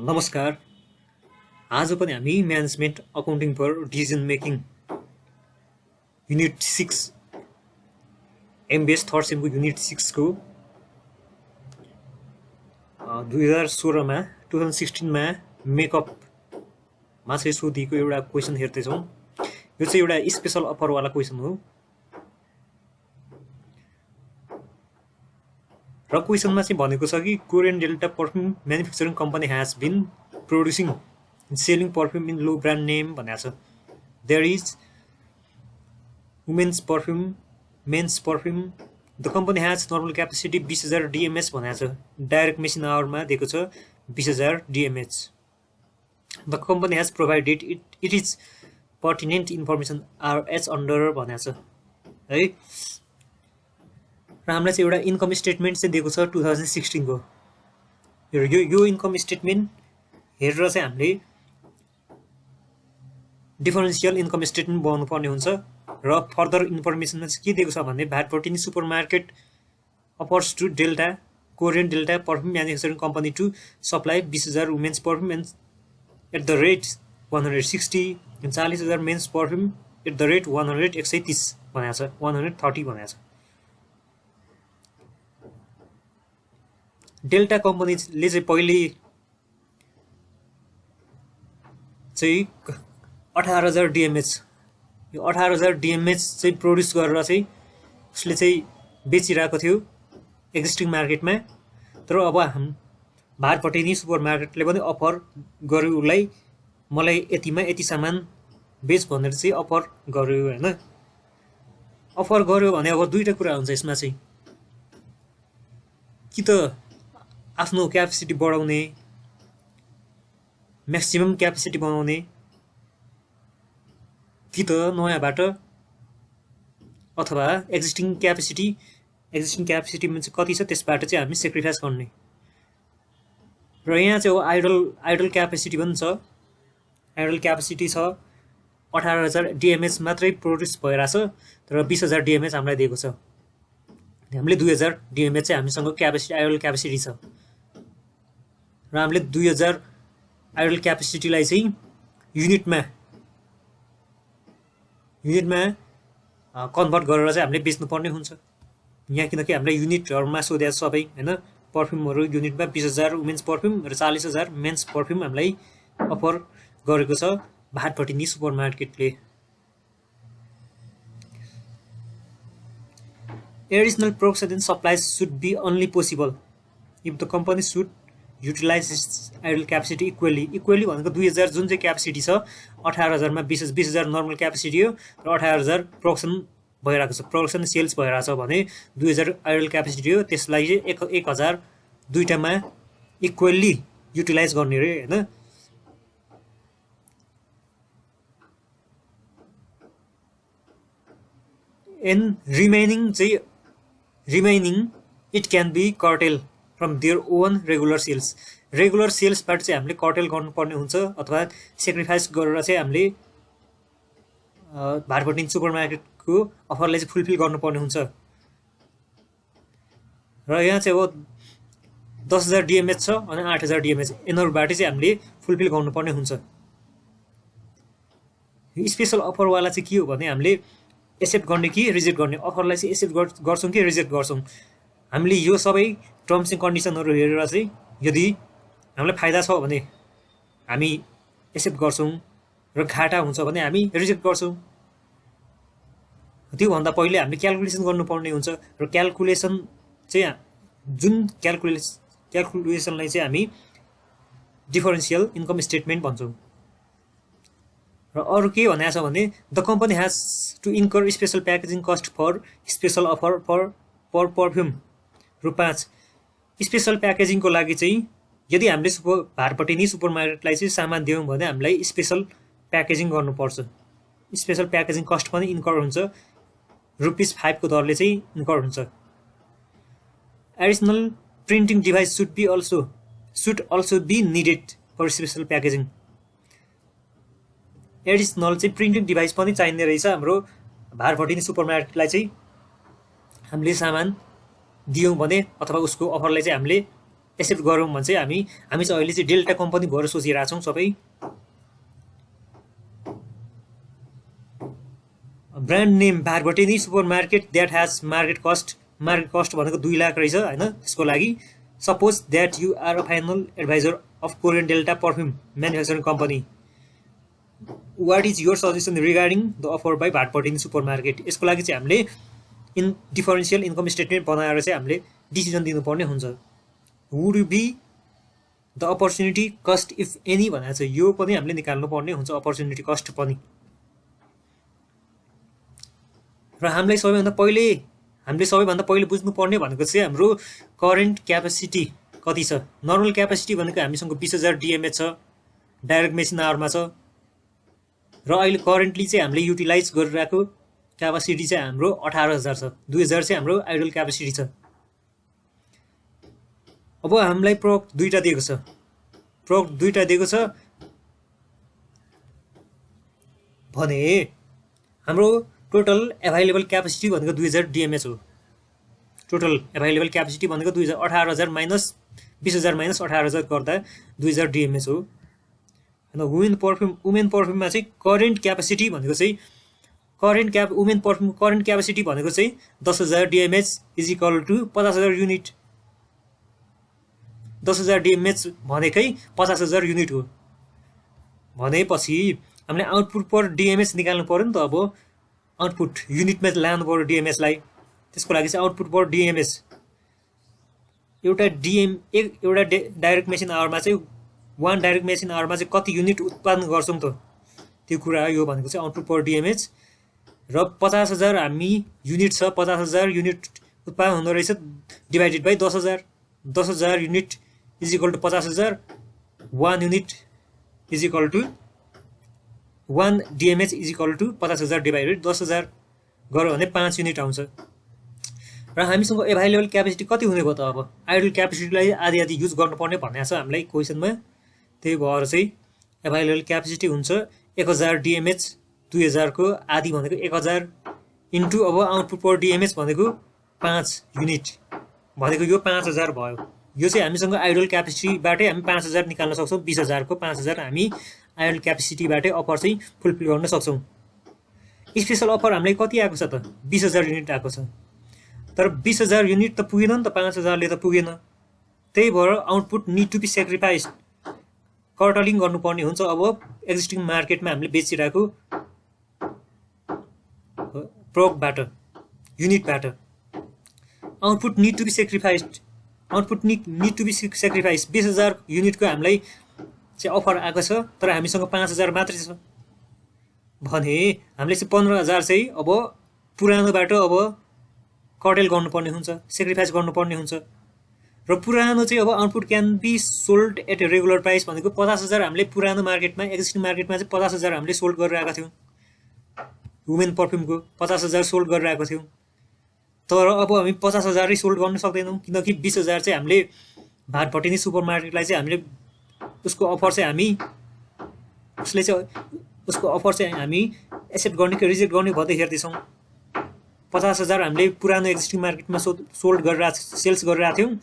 नमस्कार। आज पनि हामी management accounting for decision making unit 6 MBS third सेमको युनिट 6 को 2016 मा 2016 मा मेकअपमा चाहिँ सोधिएको एउटा क्वेसन हेर्दैछौँ। यो चाहिँ एउटा स्पेशल अफरवाला क्वेसन हो र क्वेसनमा चाहिँ भनेको छ कि Korean Delta perfume manufacturing company has been producing and selling perfume in low brand name भनेको छ। There is women's perfume, men's perfume. The company has normal capacity 20,000 DMH भनेको छ। डाइरेक्ट मेसिन आवरमा दिएको छ 20,000 DMH. The company has provided it is pertinent information are as under भनेको छ है। र हामीलाई चाहिँ एउटा इन्कम स्टेटमेन्ट चाहिँ दिएको छ 2016 को। यो इन्कम स्टेटमेन्ट हेरेर चाहिँ हामीले डिफरेन्शियल इन्कम स्टेटमेन्ट बनाउनु पर्ने हुन्छ र फर्दर इन्फर्मेसनमा चाहिँ के दिएको छ भने भ्याटपर्टिनी supermarket offers to Delta Korean Delta perfume manufacturing company to supply 20,000 women's perfume and at the rate 160 and 40,000 men's perfume at the rate 130 भनेको छ 130 भनेको छ। डेल्टा कम्पनीले चाहिँ पहिले चाहिँ 18,000 DMH यो 18,000 DMH चाहिँ प्रोड्युस गरेर चाहिँ उसले चाहिँ बेचिरहेको थियो एक्जिस्टिङ मार्केटमा। तर अब भारपटेनी सुपर मार्केटले पनि अफर गर्यो उसलाई, मलाई यतिमा यति सामान बेच भनेर चाहिँ अफर गर्यो हैन। अफर गर्यो भने अब दुईटा कुरा हुन्छ यसमा चाहिँ, कि त आफ्नो क्यापेसिटी बढाउने म्याक्सिमम क्यापेसिटी बनाउने, कि त नयाँबाट अथवा एक्जिस्टिङ क्यापेसिटीमा चाहिँ कति छ त्यसबाट चाहिँ हामी सेक्रिफाइस गर्ने। र यहाँ चाहिँ अब आइडल क्यापेसिटी पनि छ। आइडल क्यापेसिटी छ 18,000 DMH मात्रै प्रोड्युस भइरहेछ, तर 20,000 DMH हामीलाई दिएको छ। हामीले 2,000 DMH चाहिँ हामीसँग क्यापेसिटी आइडल क्यापेसिटी छ र हामीले 2,000 आइडल क्यापेसिटीलाई चाहिँ युनिटमा कन्भर्ट गरेर चाहिँ हामीले बेच्नुपर्ने हुन्छ यहाँ, किनकि हामीलाई युनिटहरूमा सोधेको सबै हैन। पर्फ्युमहरू युनिटमा 20,000 वुमेन्स पर्फ्युम र 40,000 मेन्स पर्फ्युम हामीलाई अफर गरेको छ भाटपटिनी सुपर मार्केटले। Additional production and supplies should be only possible if the company should utilise idle capacity equally भनेको 2,000 जुन चाहिँ क्यापेसिटी छ 18,000 मा 20,000 नर्मल क्यापेसिटी हो र 18,000 प्रोडक्सन भइरहेको छ, प्रोडक्सन सेल्स भइरहेछ भने 2,000 आइडल क्यापेसिटी हो, त्यसलाई चाहिँ 1,000 दुईटामा इक्वली युटिलाइज गर्ने रे हैन। And remaining it can be curtail from their own regular सेल्सबाट चाहिँ हामीले कर्टेल गर्नुपर्ने हुन्छ अथवा सेक्रिफाइस गरेर चाहिँ हामीले भारपटिनी सुपर मार्केटको अफरलाई चाहिँ फुलफिल गर्नुपर्ने हुन्छ। र यहाँ चाहिँ अब 10,000 DMH छ अनि 8,000 DMH यिनीहरूबाट चाहिँ हामीले फुलफिल गर्नुपर्ने हुन्छ। स्पेसल अफरवाला चाहिँ के हो भने हामीले एक्सेप्ट गर्ने कि रिजेक्ट गर्ने, अफरलाई चाहिँ एक्सेप्ट गर्छौँ कि रिजेक्ट गर्छौँ। हामीले यो सबै टर्म्स एन्ड कन्डिसनहरू हेरेर चाहिँ यदि हामीलाई फाइदा छ भने हामी एक्सेप्ट गर्छौँ र घाटा हुन्छ भने हामी रिजेक्ट गर्छौँ। त्योभन्दा पहिले हामीले क्यालकुलेसन गर्नुपर्ने हुन्छ र क्यालकुलेसन चाहिँ जुन क्यालकुलेसनलाई चाहिँ हामी डिफरेन्शियल इन्कम स्टेटमेन्ट भन्छौँ। र अरू के भनेको छ भने the company has to incur special packaging cost for special offer per perfume. र 5 स्पेसल प्याकेजिङको लागि चाहिँ यदि हामीले भारपटिनी सुपर मार्केटलाई चाहिँ सामान दियौँ भने हामीलाई स्पेसल प्याकेजिङ गर्नुपर्छ। स्पेसल प्याकेजिङ कस्ट पनि इन्कर हुन्छ, ₹5 को दरले चाहिँ इन्कर हुन्छ। Additional printing device should also be needed for special packaging. Additional चाहिँ प्रिन्टिङ डिभाइस पनि चाहिने रहेछ हाम्रो भारपटिनी सुपर मार्केटलाई चाहिँ हामीले सामान दियौँ भने अथवा उसको अफरलाई चाहिँ हामीले एक्सेप्ट गरौँ भने चाहिँ हामी चाहिँ अहिले चाहिँ डेल्टा कम्पनी भएर सोचिरहेको छौँ सबै। Brand name Bhatbhateni super market that has market cost भनेको 2 लाख रहेछ होइन। त्यसको लागि suppose that you are a final adviser of Korean Delta perfume manufacturing company, what is your suggestion regarding the offer by Bhatbhateni super market. यसको लागि चाहिँ हामीले differential income statement बनाएर चाहिँ हामीले डिसिजन दिनुपर्ने हुन्छ। Would you be the opportunity cost if any भनेर चाहिँ यो पनि हामीले निकाल्नु पर्ने हुन्छ, अपर्च्युनिटी कस्ट पनि। र हामीले सबैभन्दा पहिले बुझ्नुपर्ने भनेको चाहिँ हाम्रो करेन्ट क्यापेसिटी कति छ। नर्मल क्यापेसिटी भनेको हामीसँग 20,000 डिएमएच छ, डाइरेक्ट मेसिन आवरमा छ। र अहिले करेन्टली चाहिँ हामीले युटिलाइज गरिरहेको क्यापेसिटी चाहिँ हाम्रो 18,000 छ। 2,000 चाहिँ हाम्रो आइडल क्यापेसिटी छ। अब हामीलाई प्रोडक्ट दुईटा दिएको छ भने हाम्रो टोटल एभाइलेबल क्यापेसिटी भनेको 2,000 डिएमएच हो। टोटल एभाइलेबल क्यापेसिटी भनेको 18,000 माइनस 20,000 माइनस 18,000 गर्दा 2,000 डिएमएच हो। होइन, वुमेन पर्फ्युममा चाहिँ करेन्ट क्यापेसिटी भनेको चाहिँ वुमेन पर्फ्युम करेन्ट क्यापेसिटी भनेको चाहिँ 10,000 डिएमएच इज इक्वल टु 50,000 युनिट। 10,000 डिएमएच भनेकै 50,000 युनिट हो। भनेपछि हामीले आउटपुट पर डिएमएच निकाल्नु पर्यो नि त। अब आउटपुट युनिटमा लानु पर्यो डिएमएचलाई। त्यसको लागि चाहिँ आउटपुट पर डिएमएच एउटा डाइरेक्ट मेसिन आवरमा चाहिँ 1 डाइरेक्ट मेसिन आवरमा चाहिँ कति युनिट उत्पादन गर्छौँ त, त्यो कुरा यो भनेको चाहिँ आउटपुट पर डिएमएच। र 50,000 हामी युनिट छ, 50,000 युनिट उत्पादन हुँदो रहेछ divided by 10,000। 10,000 unit is equal to 50,000। 1 unit is equal to 1 DMH is equal to 50,000 divided 10,000 गऱ्यो भने 5 युनिट आउँछ। र हामीसँग एभाइलेबल क्यापेसिटी कति हुने भयो त। अब आइडल क्यापेसिटीलाई आधी युज गर्नुपर्ने भन्ने छ हामीलाई क्वेसनमा। त्यही भएर चाहिँ एभाइलेबल क्यापेसिटी हुन्छ 1,000 डिएमएच, 2,000 को आधी भनेको 1,000 इन्टु अब आउटपुट पर डिएमएच भनेको 5 युनिट भनेको यो 5,000 भयो। यो चाहिँ हामीसँग आइडल क्यापेसिटीबाटै हामी 5,000 निकाल्न सक्छौँ। 20,000 को 5,000 हामी आइडल क्यापेसिटीबाटै अफर चाहिँ फुलफिल गर्न सक्छौँ। स्पेसल अफर हामीलाई कति आएको छ त, 20,000 युनिट आएको छ। तर 20,000 युनिट त पुगेन नि त, 5,000ले त पुगेन। त्यही भएर output need to be sacrifice, curtailing गर्नुपर्ने हुन्छ। अब एक्जिस्टिङ मार्केटमा हामीले बेचिरहेको प्रोडक्टबाट युनिटबाट output need to be sacrificed. 20,000 युनिटको हामीलाई चाहिँ अफर आएको छ, तर हामीसँग 5,000 मात्रै छ भने हामीले चाहिँ 15,000 चाहिँ अब पुरानोबाट अब कटेल गर्नुपर्ने हुन्छ, सेक्रिफाइस गर्नुपर्ने हुन्छ। र पुरानो चाहिँ अब output can be sold at a regular price भनेको 50,000 हामीले पुरानो मार्केटमा एक्जिस्टिङ मार्केटमा चाहिँ 50,000 हामीले सोल्ड गरिरहेका थियौँ। वुमेन पर्फ्युमको 50,000 सोल्ड गरिरहेको थियौँ। तर अब हामी 50,000 सोल्ड गर्न सक्दैनौँ, किनकि 20,000 चाहिँ हामीले भारभटिनी सुपर मार्केटलाई चाहिँ हामीले उसको अफर चाहिँ हामी एक्सेप्ट गर्ने कि रिजेक्ट गर्ने भन्दै हेर्दैछौँ। 50,000 हामीले पुरानो एक्जिस्टिङ मार्केटमा सेल्स गरिरहेको थियौँ,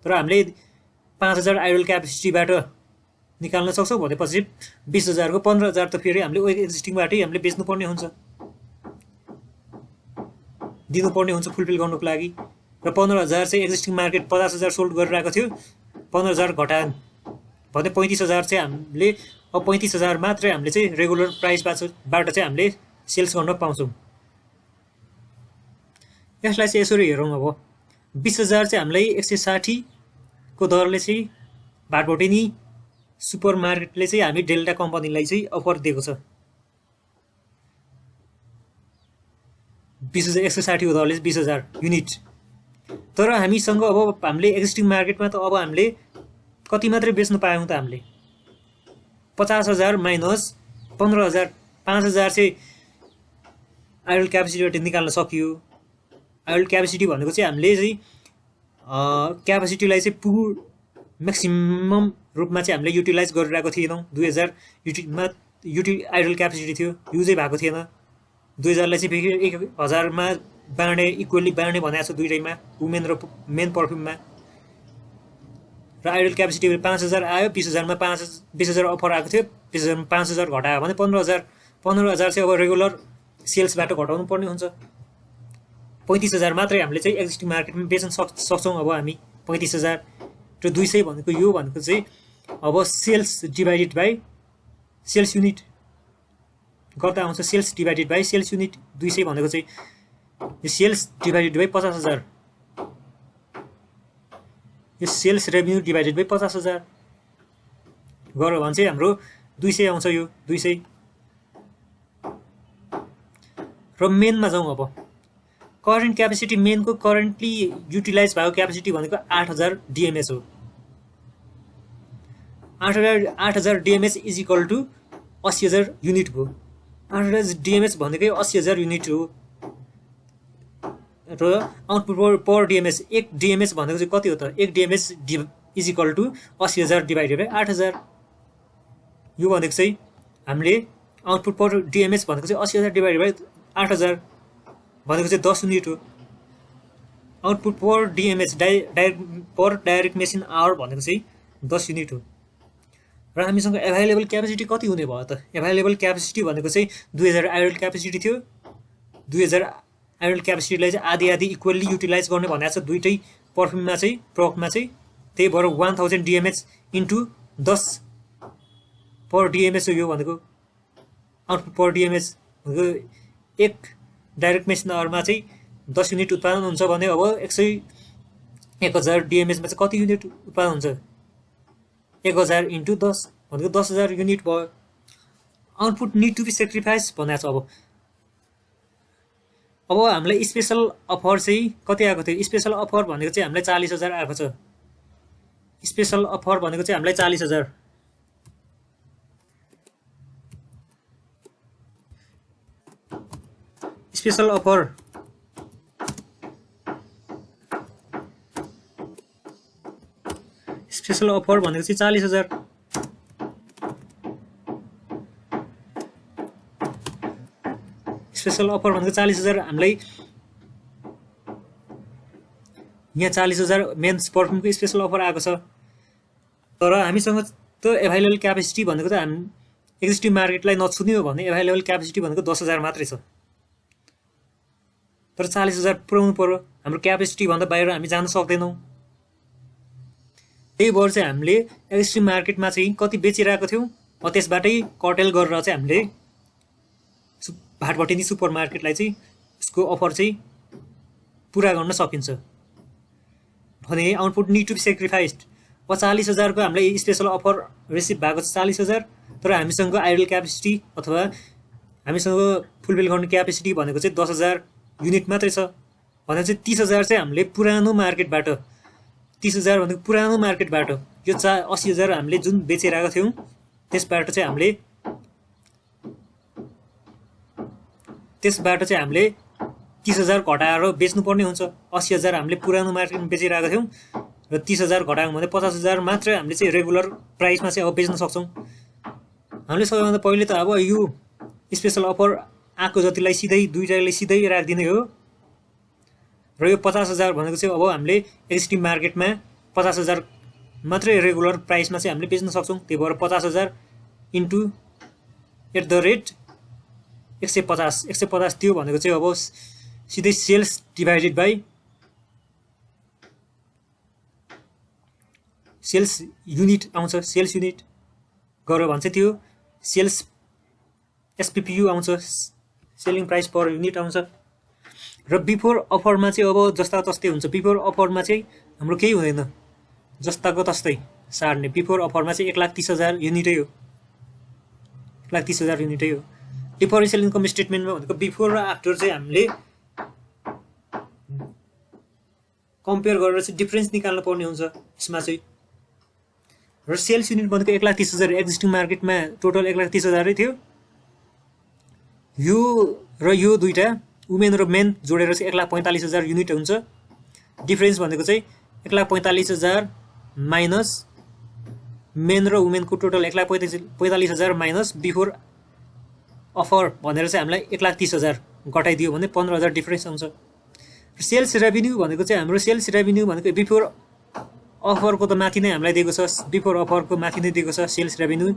तर हामीले 5,000 आइडल क्यापेसिटीबाट निकाल्न सक्छौँ भनेपछि 20,000 को 15,000 त फेरि हामीले एक्जिस्टिङबाटै हामीले बेच्नुपर्ने हुन्छ, दिनुपर्ने हुन्छ फुलफिल गर्नुको लागि। र 15,000 चाहिँ एक्जिस्टिङ मार्केट 50,000 सोल्ड गरिरहेको थियो, 15,000 घटायो भने 35,000 चाहिँ हामीले अब 35,000 मात्रै हामीले चाहिँ रेगुलर प्राइसबाट चाहिँ हामीले सेल्स गर्न पाउँछौँ। यसलाई चाहिँ यसरी हेरौँ। अब 20,000 चाहिँ हामीलाई 160 को दरले चाहिँ भारभटिनी सुपर मार्केटले चाहिँ हामी डेल्टा कम्पनीलाई चाहिँ अफर दिएको छ। 160 को दरले 20,000 युनिट। तर हामीसँग अब हामीले एक्जिस्टिङ मार्केटमा त अब हामीले कति मात्रै बेच्नु पायौँ त। हामीले 50,000 माइनस 15,000, 5,000 चाहिँ आइडल क्यापेसिटीबाट निकाल्न सकियो। आइडल क्यापेसिटी भनेको चाहिँ हामीले चाहिँ क्यापेसिटीलाई चाहिँ म्याक्सिमम रूपमा चाहिँ हामीले युटिलाइज गरिरहेको थिएनौँ। 2,000 आइडल क्यापेसिटी थियो, युजै भएको थिएन। 2,000लाई चाहिँ फेरि 1,000मा इक्वल्ली बाँड्ने भनेको छ दुइटैमा, वुमेन र मेन पर्फ्युममा। र आइडल क्यापेसिटी 5000 आयो, 20000 मा 20000 अफर आएको थियो, 20000 मा 5000 घटायो भने 15000 चाहिँ अब रेगुलर सेल्सबाट घटाउनु पर्ने हुन्छ। 35000 मात्रै हामीले चाहिँ एक्जिस्टिङ मार्केटमा बेच्न सक्छौँ। अब हामी 35000 र 200 भनेको यो भनेको चाहिँ अब sales divided by sales unit गर्दा आउँछ। Sales divided by sales unit 200 भनेको चाहिँ यो सेल्स डिभाइडेड बाई 50000, यो सेल्स रेभेन्यू डिभाइडेड बाई 50000 गर्यो भने चाहिँ हाम्रो 200 आउँछ। यो 200 र मेनमा जाउँ। अब करेन्ट क्यापेसिटी मेनको करेन्टली युटिलाइज भएको क्यापेसिटी भनेको 8000 डिएमएच हो। 8000 डिएमएच इज इक्वल टु 80000 युनिट भयो। 8000 डिएमएच भनेकै 80000 युनिट हो र आउटपुट पर डिएमएच 1 डिएमएच भनेको चाहिँ कति हो त? 1 DMH is equal to 80000 divided by 8000। यो भनेको चाहिँ हामीले आउटपुट पर डिएमएच भनेको चाहिँ 80000 डिभाइडेड बाई 8000 भनेको चाहिँ 10 युनिट हो। Output per DMH direct machine hour भनेको चाहिँ 10 युनिट हो। र हामीसँग एभाइलेबल क्यापेसिटी कति हुने भयो त? एभाइलेबल क्यापेसिटी भनेको चाहिँ 2000 आइडल क्यापेसिटी थियो। 2000 आइडल क्यापेसिटीलाई चाहिँ आधी आधी इक्वल्ली युटिलाइज गर्ने भनेको छ दुईटै पर्फ्युममा चाहिँ प्रडक्टमा चाहिँ। त्यही भएर 1000 डिएमएच इन्टु 10 पर डिएमएच हो यो भनेको। आउटपुट पर डिएमएच भनेको 1 डाइरेक्ट मेसिन आवरमा चाहिँ 10 युनिट उत्पादन हुन्छ भने अब 1000 डिएमएचमा चाहिँ कति युनिट उत्पादन हुन्छ? 1000 इन्टु 10 भनेको 10000 युनिट भयो। Output need to be sacrifice भनेको छ। अब हामीलाई स्पेसल अफर चाहिँ कति आएको थियो? स्पेसल अफर भनेको चाहिँ हामीलाई 40000 आएको छ। स्पेसल अफर भनेको चाहिँ हामीलाई 40000। स्पेसल अफर भनेको चाहिँ 40000। स्पेसल अफर भनेको 40000 हामीलाई यहाँ 40000 मेन्स पर्फ्युमको स्पेसल अफर आएको छ। तर हामीसँग त एभाइलेबल क्यापेसिटी भनेको त हामी एक्जिस्टिङ मार्केटलाई नछुने हो भने एभाइलेबल क्यापेसिटी भनेको 10000 मात्रै छ। तर 40000 पुर्याउनु पर्यो। हाम्रो क्यापेसिटी भन्दा बाहिर हामी जान सक्दैनौँ। त्यही भएर चाहिँ हामीले एक्जिस्टिङ मार्केटमा चाहिँ कति बेचिरहेको थियौँ, त्यसबाटै कटेल गरेर चाहिँ हामीले भाटभटेनी सुपर मार्केटलाई चाहिँ यसको अफर चाहिँ पुरा गर्न सकिन्छ भने output need to be sacrificed. अब 40000 को हामीलाई स्पेसल अफर रिसिभ भएको छ 40000, तर हामीसँग आइडल क्यापेसिटी अथवा हामीसँग फुलफिल गर्ने क्यापेसिटी भनेको चाहिँ 10000 युनिट मात्रै छ भने चाहिँ 30000 चाहिँ हामीले पुरानो मार्केटबाट 30000 भनेको पुरानो मार्केटबाट यो 80000 हामीले जुन बेचिरहेको थियौँ त्यसबाट चाहिँ हामीले 30000 घटाएर बेच्नुपर्ने हुन्छ। 80000 हामीले पुरानो मार्केटमा बेचिरहेको थियौँ र 30000 घटायौँ भने 50000 मात्रै हामीले चाहिँ रेगुलर प्राइसमा चाहिँ अब बेच्न सक्छौँ। हामीले सबैभन्दा पहिले त अब यो स्पेसल अफर आएको जतिलाई सिधै दुईटालाई सिधै राखिदिने हो र यो 50000 भनेको चाहिँ अब हामीले एक्जिस्टिङ मार्केटमा 50000 मात्रै रेगुलर प्राइसमा चाहिँ हामीले बेच्न सक्छौँ। त्यही भएर 50000 इन्टु @ 150 त्यो भनेको चाहिँ अब सिधै sales divided by sales unit आउँछ। सेल्स युनिट गर्यो भने चाहिँ त्यो सेल्स एसपिपियु आउँछ, सेलिङ प्राइस पर युनिट आउँछ। र बिफोर अफरमा चाहिँ अब जस्ता तस्तै हुन्छ। बिफोर अफरमा चाहिँ हाम्रो केही हुँदैन, जस्ताको तस्तै सार्ने। बिफोर अफरमा चाहिँ 1,30,000 युनिटै हो, 1,30,000 युनिटै हो। डिफरेन्सियल इन्कम स्टेटमेन्टमा भनेको बिफोर र आफ्टर चाहिँ हामीले कम्पेयर गरेर चाहिँ डिफरेन्स निकाल्नु पर्ने हुन्छ यसमा चाहिँ। र सेल्स युनिट भनेको 1,30,000 एक्जिस्टिङ मार्केटमा टोटल 1,30,000 थियो। यो र यो दुईटा वुमेन र मेन जोडेर चाहिँ 1,45,000 युनिट हुन्छ। डिफरेन्स भनेको चाहिँ 1,45,000 माइनस मेन र वुमेनको टोटल 1,45,000 माइनस बिफोर अफर भनेर चाहिँ हामीलाई 1,30,000 घटाइदियो भने 15,000 डिफरेन्स आउँछ। सेल्स रेभिन्यू भनेको चाहिँ हाम्रो सेल्स रेभिन्यू भनेको बिफोर अफरको त माथि नै हामीलाई दिएको छ, बिफोर अफरको माथि नै दिएको छ सेल्स रेभेन्यू